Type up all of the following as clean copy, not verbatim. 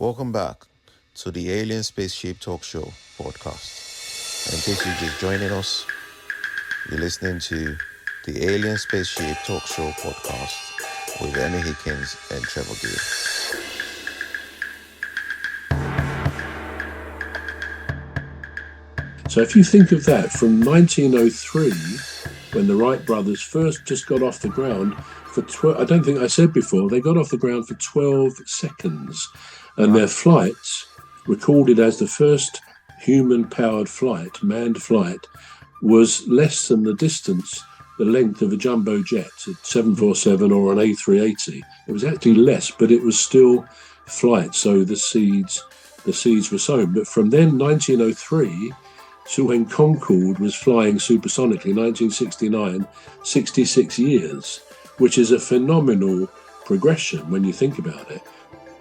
Welcome back to the Alien Spaceship Talk Show podcast. And in case you're just joining us, you're listening to the Alien Spaceship Talk Show podcast with Emmy Hikins and Trevor. So if you think of that, from 1903, when the Wright brothers first just got off the ground for 12, I don't think I said before, they got off the ground for 12 seconds. And their flights, recorded as the first human-powered flight, manned flight, was less than the distance, the length of a jumbo jet, a 747 or an A380. It was actually less, but it was still flight, so the seeds were sown. But from then, 1903, to when Concorde was flying supersonically, 1969, 66 years, which is a phenomenal progression when you think about it.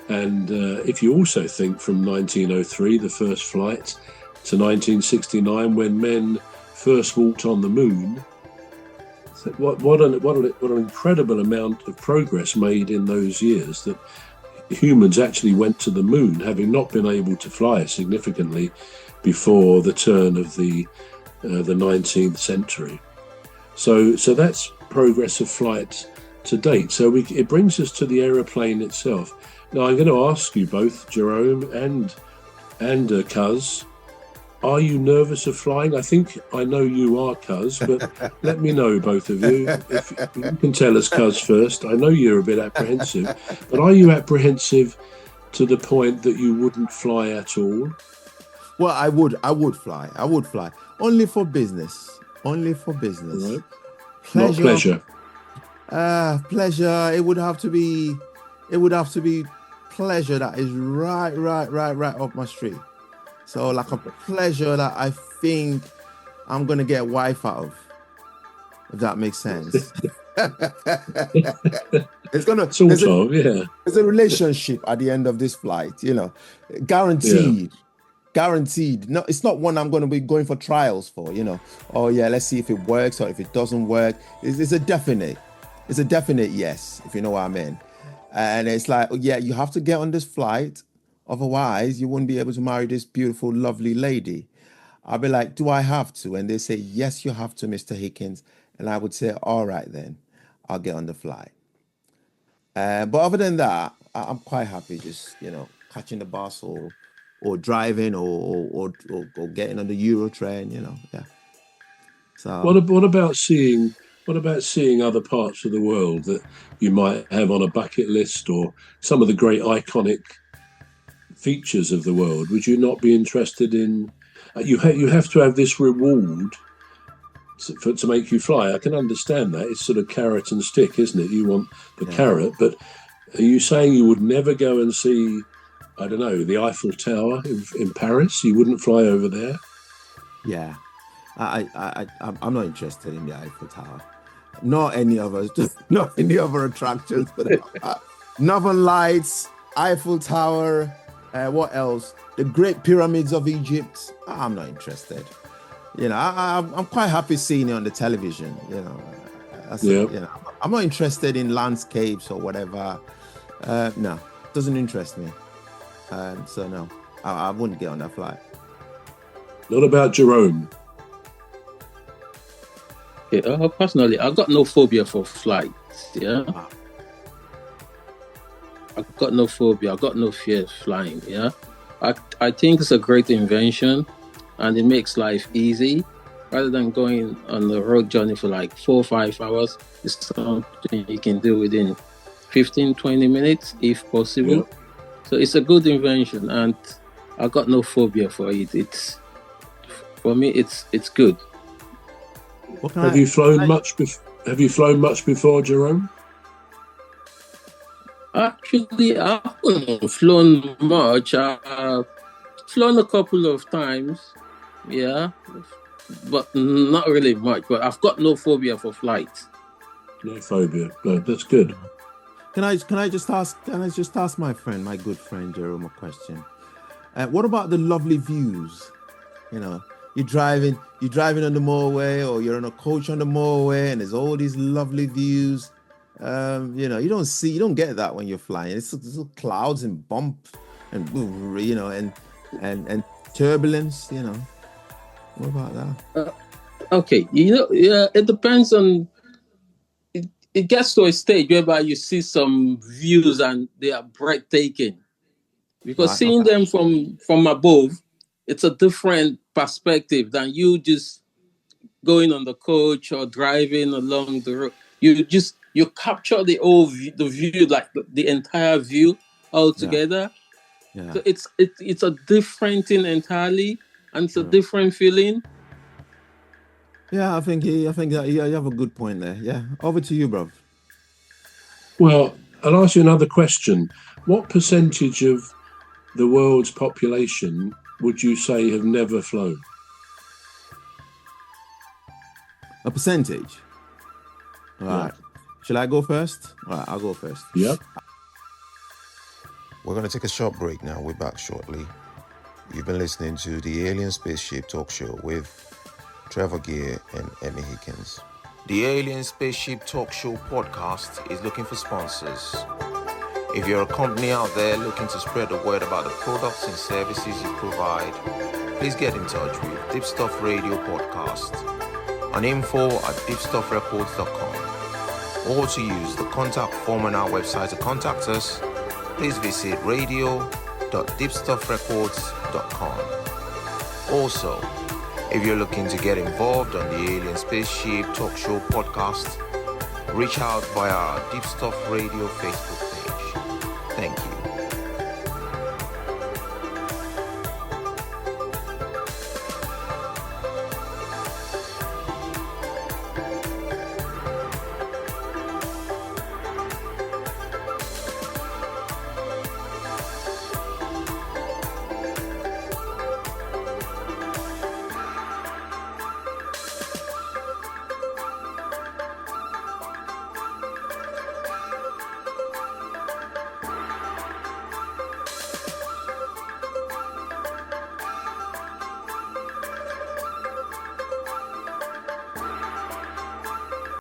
And if you also think from 1903, the first flight, to 1969, when men first walked on the moon, what an incredible amount of progress made in those years, that humans actually went to the moon, having not been able to fly significantly before the turn of the 19th century. So that's progress of flight to date. So it brings us to the aeroplane itself. Now I'm going to ask you both, Jerome and Cuz, are you nervous of flying? I think I know you are, Cuz, but let me know, both of you. If you can tell us, Cuz, first. I know you're a bit apprehensive, but are you apprehensive to the point that you wouldn't fly at all? Well, I would fly. Only for business. Right. Pleasure. Not pleasure. Pleasure. It would have to be pleasure that is right up my street. So like a pleasure that I think I'm gonna get wife out of, if that makes sense. It's gonna sort of, yeah. There's a relationship at the end of this flight, guaranteed. Yeah. Guaranteed. No, it's not one I'm going to be going for trials for, Oh yeah, let's see if it works or if it doesn't work. It's a definite yes, if you know what I mean. And it's like, yeah, you have to get on this flight, otherwise you wouldn't be able to marry this beautiful, lovely lady. I'll be like, do I have to? And they say, yes, you have to, Mr. Hikins. And I would say, all right then, I'll get on the flight. But other than that, I'm quite happy just, catching the bus or driving or getting on the Euro train, yeah. So what about seeing other parts of the world that you might have on a bucket list, or some of the great iconic features of the world? Would you not be interested in? You have to have this reward to make you fly. I can understand that. It's sort of carrot and stick, isn't it? You want the carrot, but are you saying you would never go and see, I don't know, the Eiffel Tower in Paris? You wouldn't fly over there? Yeah, I'm not interested in the Eiffel Tower. Not any other attractions. But Northern Lights, Eiffel Tower, what else? The Great Pyramids of Egypt. I'm not interested. I'm quite happy seeing it on the television. I'm not interested in landscapes or whatever. No, doesn't interest me. So no, I wouldn't get on that flight. What about Jerome? Yeah, personally, I've got no phobia for flights. Yeah, I've got no phobia. I've got no fear of flying. Yeah, I think it's a great invention, and it makes life easy. Rather than going on a road journey for like 4 or 5 hours, it's something you can do within 15-20 minutes, if possible. Yeah. So it's a good invention, and I got no phobia for it. For me, it's good. Have you flown much before, Jerome? Actually, I haven't flown much. I've flown a couple of times, yeah, but not really much. But I've got no phobia for flights. No phobia. No, that's good. Can I just ask my good friend Jerome a question? What about the lovely views? You're driving on the motorway, or you're on a coach on the motorway, and there's all these lovely views. You don't get that when you're flying. It's clouds and and and turbulence. What about that? Okay, yeah, it depends on. It gets to a stage whereby you see some views and they are breathtaking, because seeing them from above, it's a different perspective than you just going on the coach or driving along the road. You capture the view, like the entire view altogether. Yeah. So it's a different thing entirely, and it's a different feeling. Yeah, I think that you have a good point there. Yeah, over to you, bro. Well, I'll ask you another question. What percentage of the world's population would you say have never flown? A percentage? All right. Shall I go first? All right, I'll go first. Yep. We're going to take a short break now. We're back shortly. You've been listening to the Alien Spaceship Talk Show with Trevor and Emmy Hikins. The Alien Spaceship Talk Show podcast is looking for sponsors. If you're a company out there looking to spread the word about the products and services you provide, please get in touch with Deepstuff Radio Podcast on info@deepstuffrecords.com, or to use the contact form on our website to contact us, please visit radio.deepstuffrecords.com. Also, if you're looking to get involved on the Alien Spaceship Talk Show podcast, reach out via our Deepstuff Radio Facebook page. Thank you.